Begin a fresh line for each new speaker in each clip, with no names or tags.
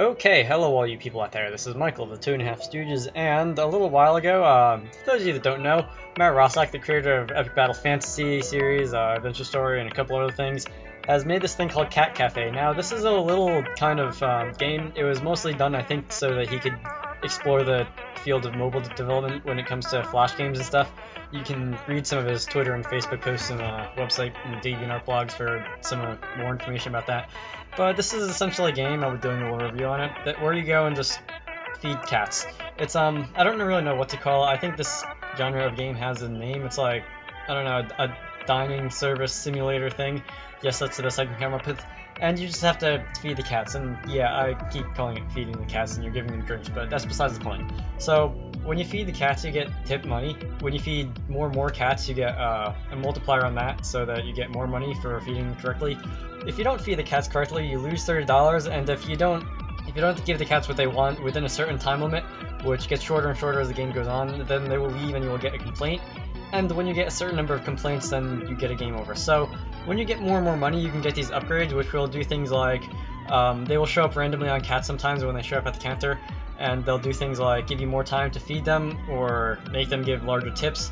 Okay, hello all you people out there. This is Michael of the Two and a Half Stooges, and a little while ago, for those of you that don't know, Matt Roszak, the creator of Epic Battle Fantasy series, Adventure Story, and a couple other things, has made this thing called Cat Cafe. Now, this is a little kind of game. It was mostly done, I think, so that he could explore the field of mobile development when it comes to Flash games and stuff. You can read some of his Twitter and Facebook posts and website and DeviantArt blogs for some more information about that. But this is essentially a game. I'll be doing a little review on it, where you go and just feed cats. It's I don't really know what to call it. I think this genre of game has a name. It's like, I don't know, a dining service simulator thing. Yes, that's the best I can come up with. And you just have to feed the cats. And yeah, I keep calling it feeding the cats, and you're giving them drinks, but that's besides the point. So when you feed the cats, you get tip money. When you feed more and more cats, you get a multiplier on that, so that you get more money for feeding them correctly. If you don't feed the cats correctly, you lose $30, and if you don't give the cats what they want within a certain time limit, which gets shorter and shorter as the game goes on, then they will leave and you will get a complaint. And when you get a certain number of complaints, then you get a game over. So when you get more and more money, you can get these upgrades, which will do things like they will show up randomly on cats sometimes when they show up at the counter, and they'll do things like give you more time to feed them or make them give larger tips.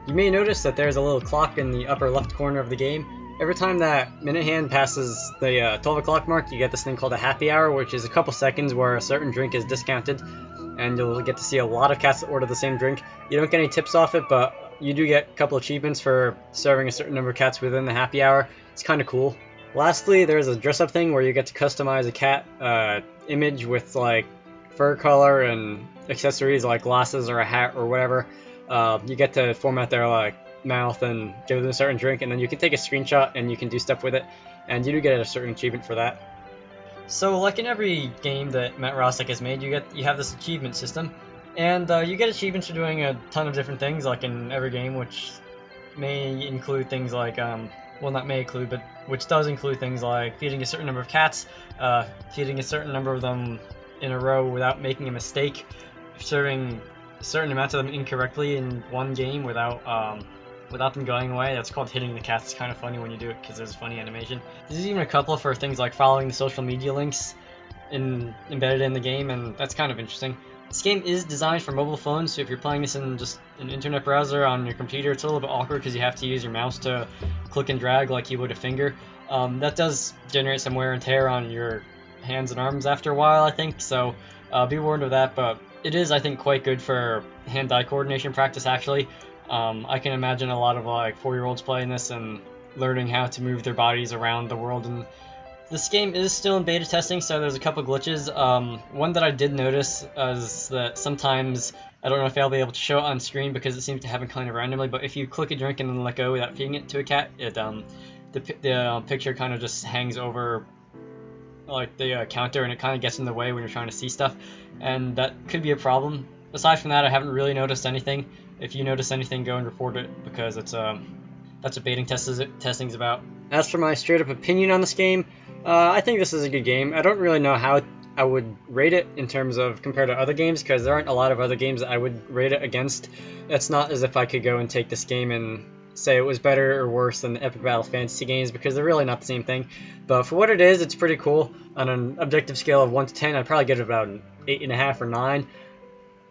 You may notice that there's a little clock in the upper left corner of the game. Every time that minute hand passes the 12 o'clock mark, you get this thing called a happy hour, which is a couple seconds where a certain drink is discounted, and you'll get to see a lot of cats that order the same drink. You don't get any tips off it, but you do get a couple achievements for serving a certain number of cats within the happy hour. It's kind of cool. Lastly, there's a dress-up thing where you get to customize a cat image with like fur color and accessories like glasses or a hat or whatever. You get to format their like mouth and give them a certain drink, and then you can take a screenshot and you can do stuff with it, and you do get a certain achievement for that. So like in every game that Matt Roszak has made, you have this achievement system, and you get achievements for doing a ton of different things, like in every game, which may include things like well, not may include, but which does include things like feeding a certain number of cats, feeding a certain number of them in a row without making a mistake, serving a certain amount of them incorrectly in one game without them going away. That's called hitting the cats. It's kind of funny when you do it because there's funny animation. There's even a couple for things like following the social media links embedded in the game, and that's kind of interesting. This game is designed for mobile phones, so if you're playing this in just an internet browser on your computer, it's a little bit awkward because you have to use your mouse to click and drag like you would a finger. That does generate some wear and tear on your hands and arms after a while, I think, so be warned of that, but it is, I think, quite good for hand-eye coordination practice, actually. I can imagine a lot of like 4-year-olds playing this and learning how to move their bodies around the world. And this game is still in beta testing, so there's a couple glitches. One that I did notice is that sometimes, I don't know if I'll be able to show it on screen because it seems to happen kind of randomly, but if you click a drink and then let go without feeding it to a cat, the picture kind of just hangs over like the counter, and it kind of gets in the way when you're trying to see stuff, and that could be a problem. Aside from that, I haven't really noticed anything. If you notice anything, go and report it, because it's that's what baiting testing is about. As for my straight up opinion on this game, I think this is a good game. I don't really know how I would rate it in terms of compared to other games, because there aren't a lot of other games that I would rate it against. It's not as if I could go and take this game and say it was better or worse than the Epic Battle Fantasy games, because they're really not the same thing. But for what it is, it's pretty cool. On an objective scale of 1 to 10, I'd probably give it about an 8.5 or 9.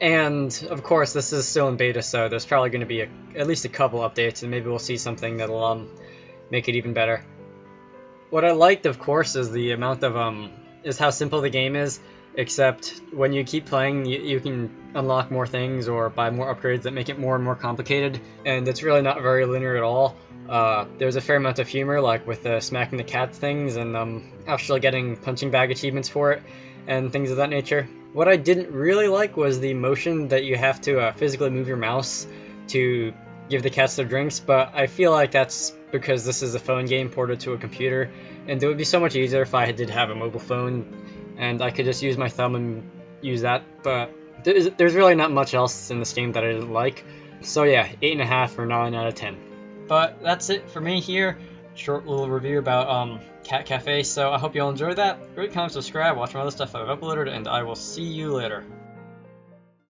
And of course, this is still in beta, so there's probably going to be at least a couple updates, and maybe we'll see something that'll make it even better. What I liked, of course, is the amount of is how simple the game is. Except when you keep playing, you can unlock more things or buy more upgrades that make it more and more complicated, and it's really not very linear at all. There's a fair amount of humor, like with the smacking the cat things, and actually getting punching bag achievements for it, and things of that nature. What I didn't really like was the motion that you have to physically move your mouse to give the cats their drinks, but I feel like that's because this is a phone game ported to a computer, and it would be so much easier if I did have a mobile phone and I could just use my thumb and use that, but there's really not much else in this game that I didn't like. So yeah, 8.5 or 9 out of 10. But that's it for me here. Short little review about Cat Cafe, so I hope you all enjoyed that. Rate, comment, subscribe, watch my other stuff I've uploaded, and I will see you later.